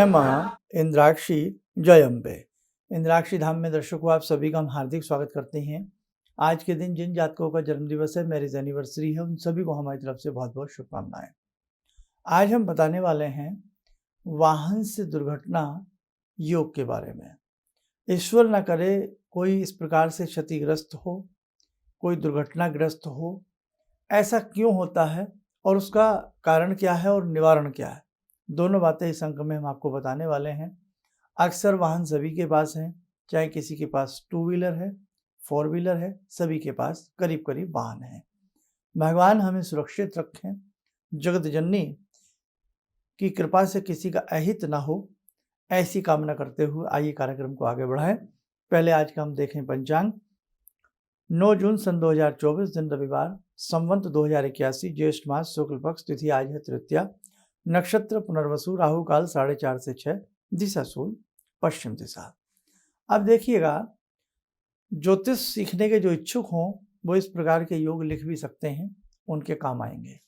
जय मां इंद्राक्षी जय अम्बे। इंद्राक्षी धाम में दर्शकों आप सभी का हम हार्दिक स्वागत करते हैं। आज के दिन जिन जातकों का जन्मदिवस है, मैरिज एनिवर्सरी है, उन सभी को हमारी तरफ से बहुत बहुत शुभकामनाएं। आज हम बताने वाले हैं वाहन से दुर्घटना योग के बारे में। ईश्वर न करे कोई इस प्रकार से क्षतिग्रस्त हो, कोई दुर्घटनाग्रस्त हो। ऐसा क्यों होता है और उसका कारण क्या है और निवारण क्या है, दोनों बातें इस अंक में हम आपको बताने वाले हैं। अक्सर वाहन सभी के पास हैं, चाहे किसी के पास 2 व्हीलर है, 4 व्हीलर है, सभी के पास करीब करीब वाहन है। भगवान हमें सुरक्षित रखें, जगत जननी की कृपा से किसी का अहित ना हो, ऐसी कामना करते हुए आइए कार्यक्रम को आगे बढ़ाएं। पहले आज का हम देखें पंचांग। 9 जून सन 2024 दिन रविवार, संवत 2081, ज्येष्ठ मास शुक्ल पक्ष, तिथि आज है तृतीया, नक्षत्र पुनर्वसु, राहु काल 4:30 से 6, दिशा सूल पश्चिम दिशा। अब देखिएगा, ज्योतिष सीखने के जो इच्छुक हों वो इस प्रकार के योग लिख भी सकते हैं, उनके काम आएंगे।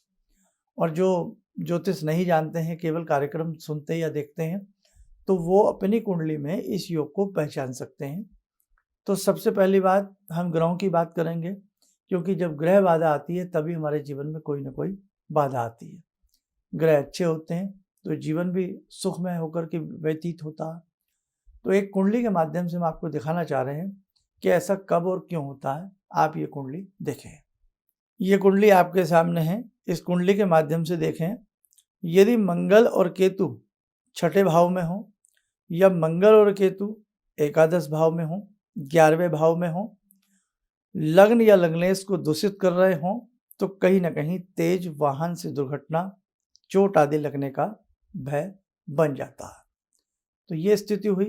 और जो ज्योतिष नहीं जानते हैं, केवल कार्यक्रम सुनते या देखते हैं, तो वो अपनी कुंडली में इस योग को पहचान सकते हैं। तो सबसे पहली बात, हम ग्रहों की बात करेंगे, क्योंकि जब ग्रह बाधा आती है तभी हमारे जीवन में कोई ना कोई बाधा आती है। ग्रह अच्छे होते हैं तो जीवन भी सुखमय होकर के व्यतीत होता है। तो एक कुंडली के माध्यम से हम आपको दिखाना चाह रहे हैं कि ऐसा कब और क्यों होता है। आप ये कुंडली देखें। ये कुंडली आपके सामने है। इस कुंडली के माध्यम से देखें, यदि मंगल और केतु 6ठे भाव में हो, या मंगल और केतु एकादश भाव में हो, 11वें भाव में हो, लग्न या लग्नेश को दूषित कर रहे हों, तो कहीं ना कहीं तेज वाहन से दुर्घटना, चोट आदि लगने का भय बन जाता है। तो ये स्थिति हुई।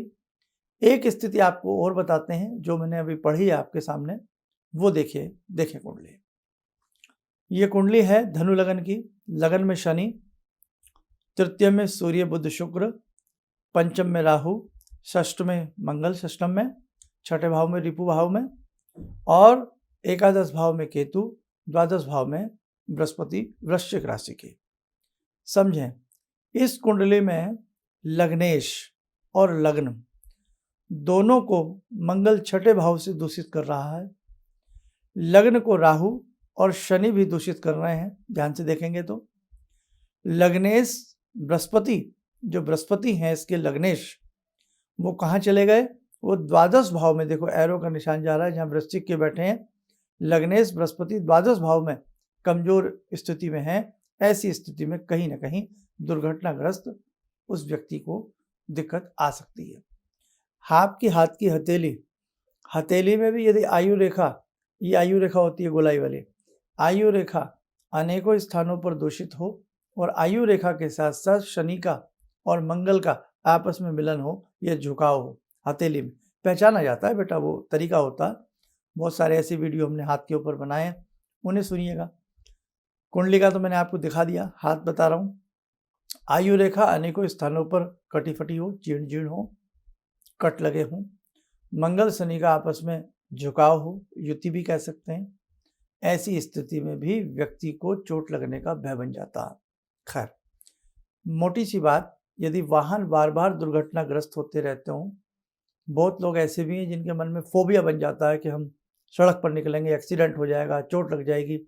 एक स्थिति आपको और बताते हैं जो मैंने अभी पढ़ी है आपके सामने, वो देखिए कुंडली। ये कुंडली है धनु लगन की। लगन में शनि, तृतीय में सूर्य बुध शुक्र, पंचम में राहु, षष्ठ में मंगल, षष्ठम में, 6ठे भाव में रिपु भाव में, और एकादश भाव में केतु, द्वादश भाव में बृहस्पति वृश्चिक राशि की। समझें, इस कुंडली में लग्नेश और लग्न दोनों को मंगल 6ठे भाव से दूषित कर रहा है। लग्न को राहु और शनि भी दूषित कर रहे हैं। ध्यान से देखेंगे तो लग्नेश बृहस्पति, जो बृहस्पति हैं इसके लग्नेश, वो कहाँ चले गए? वो द्वादश भाव में। देखो एरो का निशान जा रहा है जहाँ वृश्चिक के बैठे हैं। लग्नेश बृहस्पति द्वादश भाव में कमजोर स्थिति में है। ऐसी स्थिति में कहीं ना कहीं दुर्घटनाग्रस्त उस व्यक्ति को दिक्कत आ सकती है। आपकी हाथ की हथेली में भी यदि आयु रेखा, ये आयु रेखा होती है गोलाई वाली, आयु रेखा अनेकों स्थानों पर दूषित हो, और आयु रेखा के साथ साथ शनि का और मंगल का आपस में मिलन हो, यह झुकाव हो हथेली में, पहचाना जाता है बेटा, वो तरीका होता है। बहुत सारे ऐसे वीडियो हमने हाथ के ऊपर बनाए हैं, उन्हें सुनिएगा। कुंडली का तो मैंने आपको दिखा दिया, हाथ बता रहा हूँ। आयु रेखा अनेकों स्थानों पर कटी फटी हो, जीर्ण जीर्ण हो, कट लगे हों, मंगल शनि का आपस में झुकाव हो, युति भी कह सकते हैं। ऐसी स्थिति में भी व्यक्ति को चोट लगने का भय बन जाता है। खैर, मोटी सी बात, यदि वाहन बार बार दुर्घटनाग्रस्त होते रहते हों, बहुत लोग ऐसे भी हैं जिनके मन में फोबिया बन जाता है कि हम सड़क पर निकलेंगे, एक्सीडेंट हो जाएगा, चोट लग जाएगी,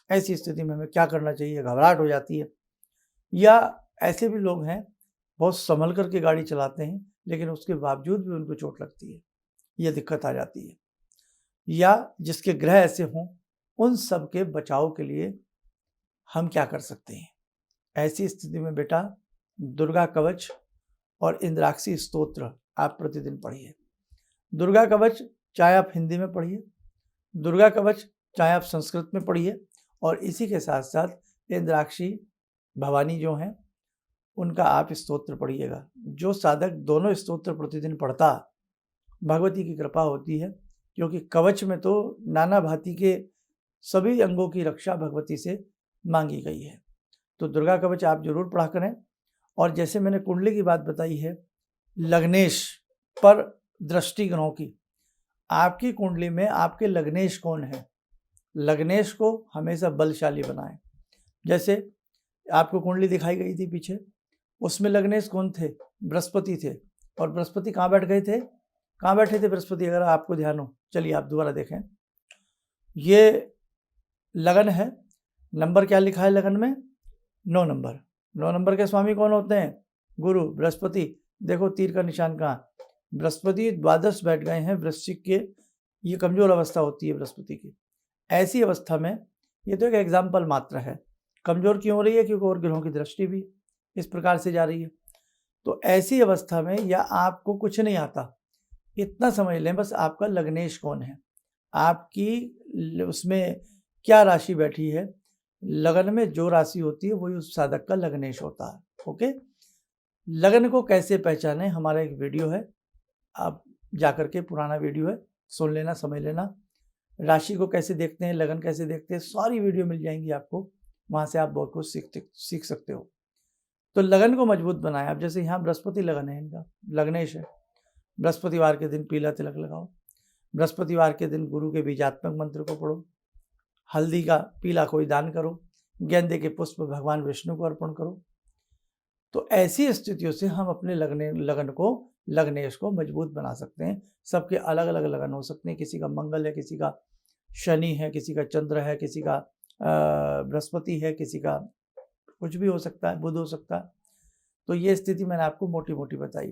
ऐसी स्थिति में हमें क्या करना चाहिए, घबराहट हो जाती है। या ऐसे भी लोग हैं बहुत संभल करके गाड़ी चलाते हैं, लेकिन उसके बावजूद भी उनको चोट लगती है, यह दिक्कत आ जाती है। या जिसके ग्रह ऐसे हों, उन सब के बचाव के लिए हम क्या कर सकते हैं? ऐसी स्थिति में बेटा दुर्गा कवच और इंद्राक्षी स्तोत्र आप प्रतिदिन पढ़िए। दुर्गा कवच चाहे आप हिंदी में पढ़िए, दुर्गा कवच चाहे आप संस्कृत में पढ़िए, और इसी के साथ साथ इंद्राक्षी भवानी जो हैं उनका आप स्तोत्र पढ़िएगा। जो साधक दोनों स्तोत्र प्रतिदिन पढ़ता, भगवती की कृपा होती है, क्योंकि कवच में तो नाना भांति के सभी अंगों की रक्षा भगवती से मांगी गई है। तो दुर्गा कवच आप जरूर पढ़ा करें। और जैसे मैंने कुंडली की बात बताई है, लग्नेश पर दृष्टि ग्रहों की, आपकी कुंडली में आपके लग्नेश कौन है? लग्नेश को हमेशा बलशाली बनाएं। जैसे आपको कुंडली दिखाई गई थी पीछे, उसमें लग्नेश कौन थे? बृहस्पति थे। और बृहस्पति कहाँ बैठ गए थे? कहाँ बैठे थे बृहस्पति, अगर आपको ध्यान हो? चलिए आप दोबारा देखें, ये लगन है, नंबर क्या लिखा है लगन में? 9 नंबर। 9 नंबर के स्वामी कौन होते हैं? गुरु, बृहस्पति। देखो तीर का निशान कहाँ? बृहस्पति द्वादश बैठ गए हैं वृश्चिक के। ये कमजोर अवस्था होती है बृहस्पति की। ऐसी अवस्था में, ये तो एक एग्जाम्पल मात्र है, कमजोर क्यों हो रही है? क्योंकि और ग्रहों की दृष्टि भी इस प्रकार से जा रही है। तो ऐसी अवस्था में या आपको कुछ नहीं आता, इतना समझ लें बस आपका लग्नेश कौन है, आपकी उसमें क्या राशि बैठी है। लगन में जो राशि होती है वही उस साधक का लग्नेश होता है। ओके, लगन को कैसे पहचाने, हमारा एक वीडियो है, आप जाकर के पुराना वीडियो है, सुन लेना, समझ लेना। राशि को कैसे देखते हैं, लगन कैसे देखते हैं, सारी वीडियो मिल जाएंगी आपको, वहाँ से आप बहुत कुछ सीख सकते हो। तो लगन को मजबूत बनाए आप, जैसे यहाँ बृहस्पति लगन है, इनका लग्नेश है। बृहस्पतिवार के दिन पीला तिलक लगाओ, बृहस्पतिवार के दिन गुरु के बीजात्मक मंत्र को पढ़ो, हल्दी का पीला कोई दान करो, गेंदे के पुष्प भगवान विष्णु को अर्पण करो। तो ऐसी स्थितियों से हम अपने लग्नेश को मजबूत बना सकते हैं। सबके अलग अलग लगन हो सकते हैं, किसी का मंगल है, किसी का शनि है, किसी का चंद्र है, किसी का बृहस्पति है, किसी का कुछ भी हो सकता है, बुध हो सकता है। तो ये स्थिति मैंने आपको मोटी मोटी बताई।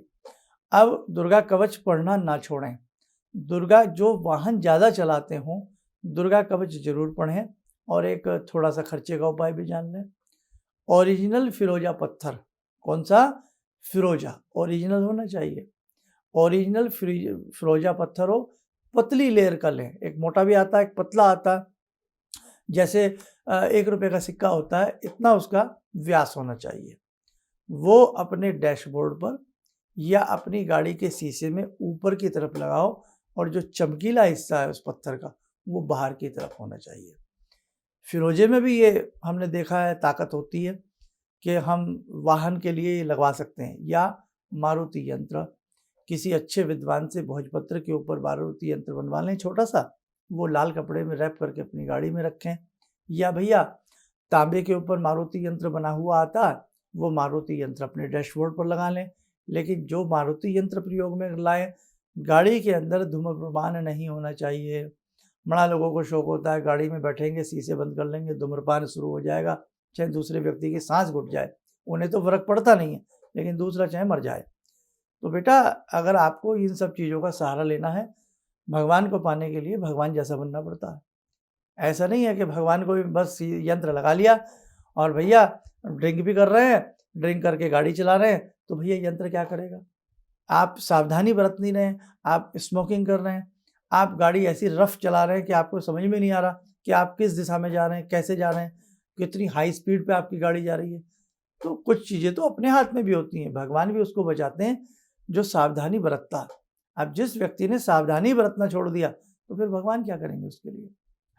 अब दुर्गा कवच पढ़ना ना छोड़ें। दुर्गा जो वाहन ज़्यादा चलाते हों, दुर्गा कवच जरूर पढ़ें। और एक थोड़ा सा खर्चे का उपाय भी जान लें। ओरिजिनल फिरोजा पत्थर, कौन सा? फिरोजा, ओरिजिनल होना चाहिए। ओरिजिनल फिरोजा पत्थर हो, पतली लेयर का लें। एक मोटा भी आता है, एक पतला आता है। जैसे 1 रुपये का सिक्का होता है, इतना उसका व्यास होना चाहिए। वो अपने डैशबोर्ड पर या अपनी गाड़ी के शीशे में ऊपर की तरफ लगाओ, और जो चमकीला हिस्सा है उस पत्थर का वो बाहर की तरफ होना चाहिए। फिरोजे में भी ये हमने देखा है ताकत होती है कि हम वाहन के लिए ये लगवा सकते हैं। या मारुति यंत्र, किसी अच्छे विद्वान से भोजपत्र के ऊपर मारुति यंत्र बनवा लें छोटा सा, वो लाल कपड़े में रैप करके अपनी गाड़ी में रखें। या भैया तांबे के ऊपर मारुति यंत्र बना हुआ आता है, वो मारुति यंत्र अपने डैशबोर्ड पर लगा लें। लेकिन जो मारुति यंत्र प्रयोग में लाएं, गाड़ी के अंदर धूम्रपान नहीं होना चाहिए। बड़ा लोगों को शौक होता है, गाड़ी में बैठेंगे, शीशे बंद कर लेंगे, धूम्रपान शुरू हो जाएगा, चाहे दूसरे व्यक्ति की सांस घुट जाए, उन्हें तो फर्क पड़ता नहीं है, लेकिन दूसरा चाहे मर जाए। तो बेटा अगर आपको इन सब चीज़ों का सहारा लेना है, भगवान को पाने के लिए भगवान जैसा बनना पड़ता है। ऐसा नहीं है कि भगवान को भी बस यंत्र लगा लिया और भैया ड्रिंक भी कर रहे हैं, ड्रिंक करके गाड़ी चला रहे हैं, तो भैया यंत्र क्या करेगा? आप सावधानी बरत नहीं रहे हैं, आप स्मोकिंग कर रहे हैं, आप गाड़ी ऐसी रफ चला रहे हैं कि आपको समझ में नहीं आ रहा कि आप किस दिशा में जा रहे हैं, कैसे जा रहे हैं, कितनी हाई स्पीड पे आपकी गाड़ी जा रही है। तो कुछ चीज़ें तो अपने हाथ में भी होती हैं, भगवान भी उसको बचाते हैं जो सावधानी बरतता है। अब जिस व्यक्ति ने सावधानी बरतना छोड़ दिया, तो फिर भगवान क्या करेंगे उसके लिए,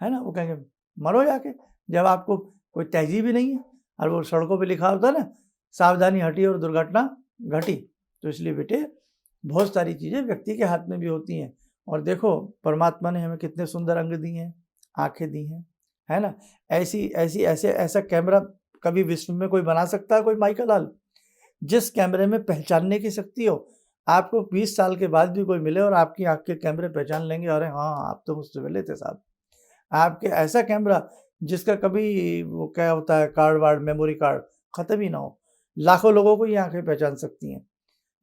है ना? वो कहेंगे मरो जाके, जब आपको कोई तहजीब ही नहीं है। और वो सड़कों पे लिखा होता है ना, सावधानी हटी और दुर्घटना घटी। तो इसलिए बेटे बहुत सारी चीज़ें व्यक्ति के हाथ में भी होती हैं। और देखो परमात्मा ने हमें कितने सुंदर अंग दिए हैं, आंखें दी हैं, है ना? ऐसा कैमरा कभी विश्व में कोई बना सकता है? कोई माइका लाल, जिस कैमरे में पहचानने की शक्ति हो, आपको 20 साल के बाद भी कोई मिले और आपकी आँख के कैमरे पहचान लेंगे, अरे हाँ आप तो मुझसे मिले थे साहब। आपके ऐसा कैमरा जिसका कभी वो क्या होता है, कार्ड वार्ड, मेमोरी कार्ड ख़त्म ही ना हो, लाखों लोगों को ये आँखें पहचान सकती हैं।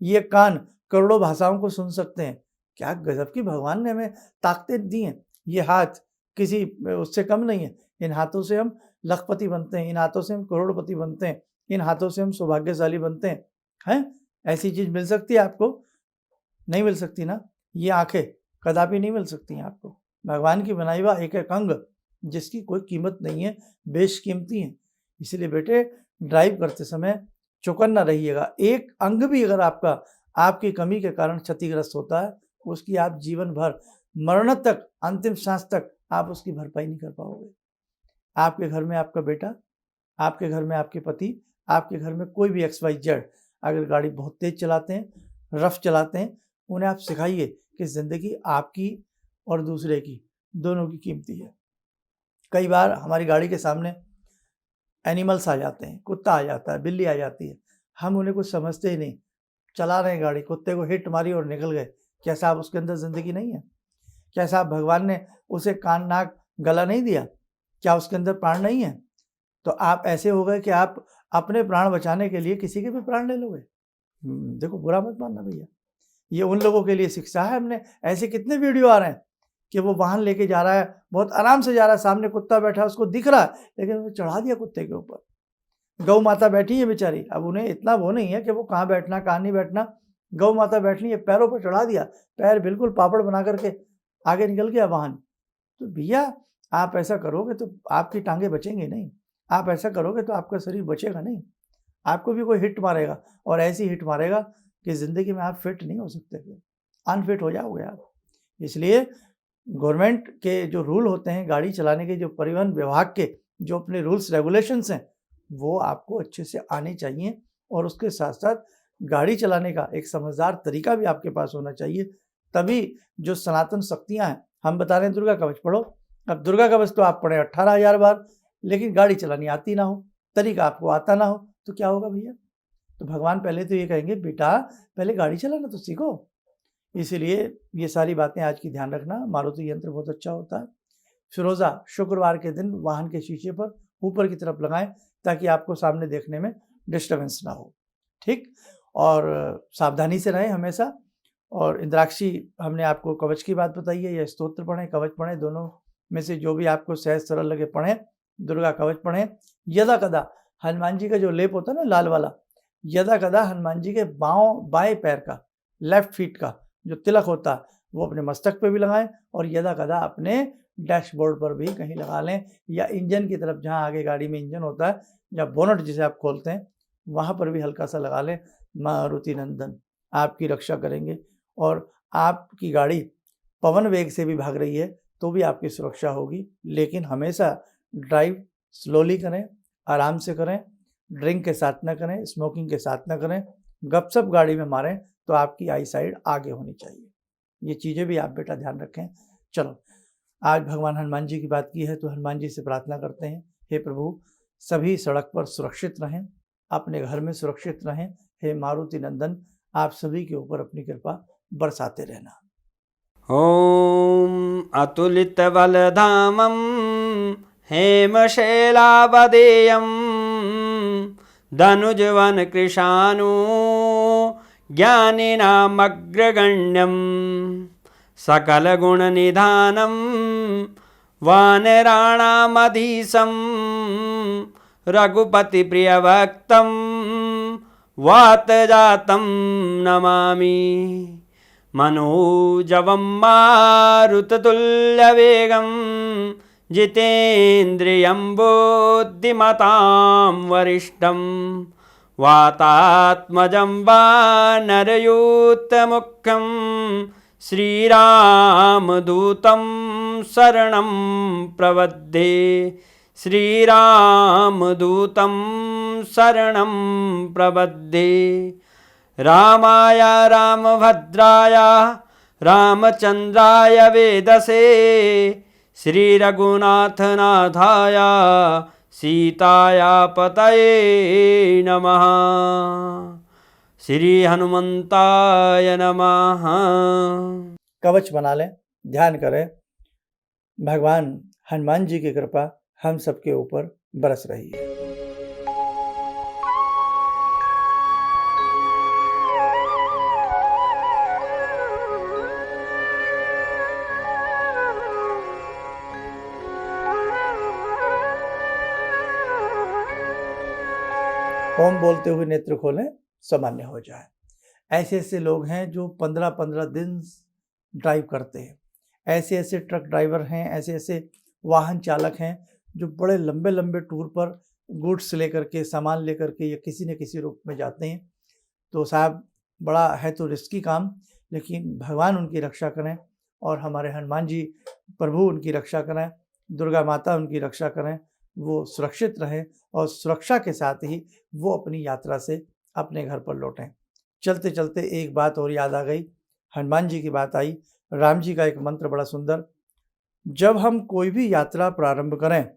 ये कान करोड़ों भाषाओं को सुन सकते हैं। क्या गजब की भगवान ने हमें ताकतें दी हैं। ये हाथ किसी उससे कम नहीं है। इन हाथों से हम लखपति बनते हैं, इन हाथों से हम करोड़पति बनते हैं, इन हाथों से हम सौभाग्यशाली बनते हैं। हैं? ऐसी चीज़ मिल सकती है आपको? नहीं मिल सकती ना। ये आंखें कदापि नहीं मिल सकती हैं आपको। भगवान की बनाई हुआ एक एक अंग जिसकी कोई कीमत नहीं है, बेशकीमती है। इसलिए बेटे ड्राइव करते समय चौकन्ना रहिएगा। एक अंग भी अगर आपकी कमी के कारण क्षतिग्रस्त होता है, उसकी आप जीवन भर, मरण तक, अंतिम सांस तक आप उसकी भरपाई नहीं कर पाओगे। आपके घर में आपका बेटा, आपके घर में आपके पति, आपके घर में कोई भी XYZ अगर गाड़ी बहुत तेज चलाते हैं, रफ चलाते हैं, उन्हें आप सिखाइए कि ज़िंदगी आपकी और दूसरे की दोनों की कीमती है। कई बार हमारी गाड़ी के सामने एनिमल्स आ जाते हैं, कुत्ता आ जाता है, बिल्ली आ जाती है, हम उन्हें कुछ समझते ही नहीं, चला रहे हैं गाड़ी, कुत्ते को हिट मारी और निकल गए। क्या साहब उसके अंदर ज़िंदगी नहीं है? क्या साहब भगवान ने उसे कान नाक गला नहीं दिया? क्या उसके अंदर प्राण नहीं है? तो आप ऐसे हो गए कि आप अपने प्राण बचाने के लिए किसी के भी प्राण ले लोगे। देखो, बुरा मत मानना भैया, ये उन लोगों के लिए शिक्षा है। हमने ऐसे कितने वीडियो आ रहे हैं कि वो वाहन लेके जा रहा है, बहुत आराम से जा रहा है, सामने कुत्ता बैठा है, उसको दिख रहा है, लेकिन वो चढ़ा दिया कुत्ते के ऊपर। गौ माता बैठी है बेचारी, अब उन्हें इतना वो नहीं है कि वो कहाँ बैठना कहाँ नहीं बैठना। गौ माता बैठी है, पैरों पर चढ़ा दिया, पैर बिल्कुल पापड़ बना करके आगे निकल गया वाहन। तो भैया, आप ऐसा करोगे तो आपकी टांगे बचेंगी नहीं, आप ऐसा करोगे तो आपका शरीर बचेगा नहीं, आपको भी कोई हिट मारेगा, और ऐसी हिट मारेगा कि ज़िंदगी में आप फिट नहीं हो सकते, फिर अनफिट हो जाओगे आप। इसलिए गवर्नमेंट के जो रूल होते हैं गाड़ी चलाने के, जो परिवहन विभाग के जो अपने रूल्स रेगुलेशंस हैं, वो आपको अच्छे से आने चाहिए, और उसके साथ साथ गाड़ी चलाने का एक समझदार तरीका भी आपके पास होना चाहिए। तभी जो सनातन शक्तियाँ हैं, हम बता रहे हैं दुर्गा कवच पढ़ो, अब दुर्गा कवच तो आप पढ़े 18,000 बार, लेकिन गाड़ी चलानी आती ना हो, तरीका आपको आता ना हो, तो क्या होगा भैया? तो भगवान पहले तो ये कहेंगे, बेटा पहले गाड़ी चलाना तो सीखो। इसीलिए ये सारी बातें आज की ध्यान रखना। मारुति यंत्र बहुत अच्छा होता है। फिरोज़ा शुक्रवार के दिन वाहन के शीशे पर ऊपर की तरफ लगाएं, ताकि आपको सामने देखने में डिस्टर्बेंस ना हो, ठीक? और सावधानी से रहें हमेशा। और इंद्राक्षी हमने आपको कवच की बात बताई है, या स्तोत्र पढ़ें, कवच पढ़ें, दोनों में से जो भी आपको सहज सरल लगे पढ़ें। दुर्गा कवच पढ़ें। यदा कदा हनुमान जी का जो लेप होता है ना, लाल वाला, यदा कदा हनुमान जी के बाएं पैर का, लेफ्ट फीट का जो तिलक होता है, वो अपने मस्तक पे भी लगाएं, और यदा कदा अपने डैशबोर्ड पर भी कहीं लगा लें, या इंजन की तरफ, जहाँ आगे गाड़ी में इंजन होता है, या बोनट जिसे आप खोलते हैं, वहाँ पर भी हल्का सा लगा लें। मारुति नंदन आपकी रक्षा करेंगे, और आपकी गाड़ी पवन वेग से भी भाग रही है तो भी आपकी सुरक्षा होगी। लेकिन हमेशा ड्राइव स्लोली करें, आराम से करें, ड्रिंक के साथ ना करें, स्मोकिंग के साथ ना करें, गपशप गाड़ी में मारें तो आपकी आई साइड आगे होनी चाहिए। ये चीज़ें भी आप बेटा ध्यान रखें। चलो, आज भगवान हनुमान जी की बात की है तो हनुमान जी से प्रार्थना करते हैं, हे प्रभु सभी सड़क पर सुरक्षित रहें, अपने घर में सुरक्षित रहें। हे मारुति नंदन, आप सभी के ऊपर अपनी कृपा बरसाते रहना। ॐ अतुलितबलधामं हेमशैलावदेयं धनुजवनकृशानु ज्ञानिनामग्रगण्यं सकलगुणनिधानं वानराणामधीशं रघुपतिप्रियभक्तं वातजातं नमामि। मनोजवं मारुततुल्यवेगं जितेन्द्रियं बुद्धिमतां वरिष्ठं वातात्मजं वानरयूथमुख्यं श्रीरामदूतं शरणं प्रपद्ये। श्रीरामदूतं शरणं प्रपद्ये। रामाय रामभद्राय रामचन्द्राय वेदसे श्रीरघुनाथनाथाय सीताया पतये नमः। श्री हनुमंताय नमः। कवच बना लें, ध्यान करें, भगवान हनुमान जी की कृपा हम सबके ऊपर बरस रही है। ओम बोलते हुए नेत्र खोलें, सामान्य हो जाए। ऐसे ऐसे लोग हैं जो 15-15 दिन ड्राइव करते हैं। ऐसे ऐसे ट्रक ड्राइवर हैं, ऐसे ऐसे वाहन चालक हैं जो बड़े लंबे लंबे टूर पर गुड्स लेकर के, सामान लेकर के, या किसी न किसी रूप में जाते हैं। तो साहब, बड़ा है तो रिस्की काम, लेकिन भगवान उनकी रक्षा करें, और हमारे हनुमान जी प्रभु उनकी रक्षा करें, दुर्गा माता उनकी रक्षा करें, वो सुरक्षित रहें, और सुरक्षा के साथ ही वो अपनी यात्रा से अपने घर पर लौटें। चलते चलते एक बात और याद आ गई, हनुमान जी की बात आई। राम जी का एक मंत्र बड़ा सुंदर, जब हम कोई भी यात्रा प्रारंभ करें,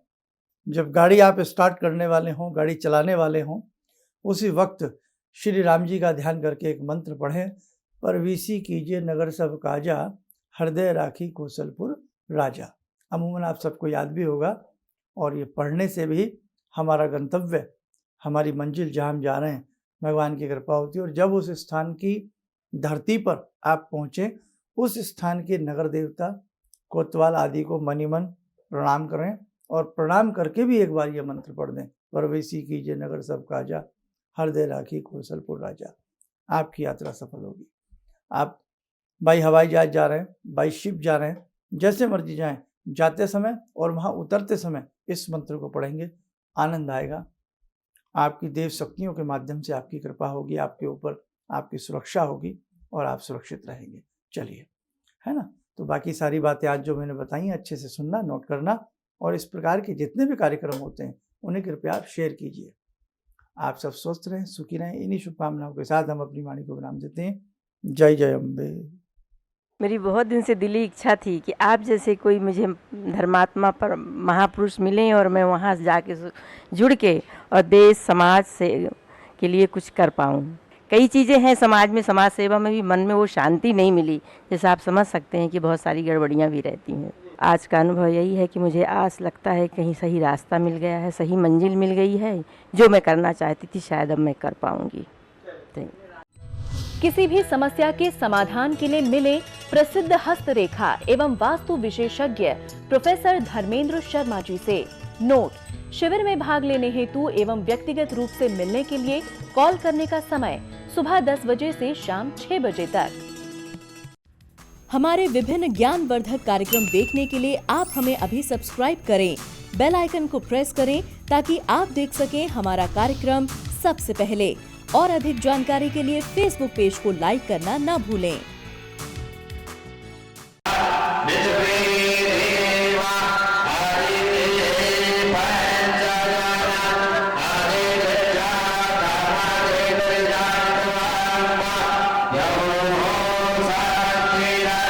जब गाड़ी आप स्टार्ट करने वाले हों, गाड़ी चलाने वाले हों, उसी वक्त श्री राम जी का ध्यान करके एक मंत्र पढ़ें, परवीसी कीजिए नगर सब काजा, हृदय राखी कौशलपुर राजा। अमूमन आप सबको याद भी होगा, और ये पढ़ने से भी हमारा गंतव्य, हमारी मंजिल जहाँ हम जा रहे हैं, भगवान की कृपा होती है। और जब उस स्थान की धरती पर आप पहुँचें, उस स्थान के नगर देवता कोतवाल आदि को मनी मन प्रणाम करें, और प्रणाम करके भी एक बार ये मंत्र पढ़ दें, परवेसी कीजिए नगर सब काजा, हृदय राखी कौशलपुर राजा। आपकी यात्रा सफल होगी। आप बाई हवाई जहाज जा रहे हैं, बाई शिप जा रहे हैं, जैसे मर्जी जाएं, जाते समय और वहाँ उतरते समय इस मंत्र को पढ़ेंगे, आनंद आएगा। आपकी देव शक्तियों के माध्यम से आपकी कृपा होगी, आपके ऊपर आपकी सुरक्षा होगी और आप सुरक्षित रहेंगे। चलिए, है ना। तो बाकी सारी बातें आज जो मैंने बताई अच्छे से सुनना, नोट करना, और इस प्रकार के जितने भी कार्यक्रम होते हैं उन्हें कृपया आप शेयर कीजिए। आप सब स्वस्थ रहें, सुखी रहें। इन्हीं शुभकामनाओं के साथ हम अपनी वाणी को विराम देते हैं। जय जय अम्बे। मेरी बहुत दिन से दिली इच्छा थी कि आप जैसे कोई मुझे धर्मात्मा पर महापुरुष मिलें और मैं वहाँ जाके जुड़ के और देश समाज से के लिए कुछ कर पाऊँ। कई चीज़ें हैं समाज में, समाज सेवा में भी मन में वो शांति नहीं मिली, जैसे आप समझ सकते हैं कि बहुत सारी गड़बड़ियाँ भी रहती हैं। आज का अनुभव यही है कि मुझे आस लगता है कहीं सही रास्ता मिल गया है, सही मंजिल मिल गई है। जो मैं करना चाहती थी शायद अब मैं कर पाऊँगी। किसी भी समस्या के समाधान के लिए मिले प्रसिद्ध हस्तरेखा एवं वास्तु विशेषज्ञ प्रोफेसर धर्मेंद्र शर्मा जी से। नोट: शिविर में भाग लेने हेतु एवं व्यक्तिगत रूप से मिलने के लिए कॉल करने का समय सुबह 10 बजे से शाम 6 बजे तक। हमारे विभिन्न ज्ञानवर्धक कार्यक्रम देखने के लिए आप हमें अभी सब्सक्राइब करें, बेल आइकन को प्रेस करें ताकि आप देख सकें हमारा कार्यक्रम सबसे पहले। और अधिक जानकारी के लिए फेसबुक पेज को लाइक करना न भूलें।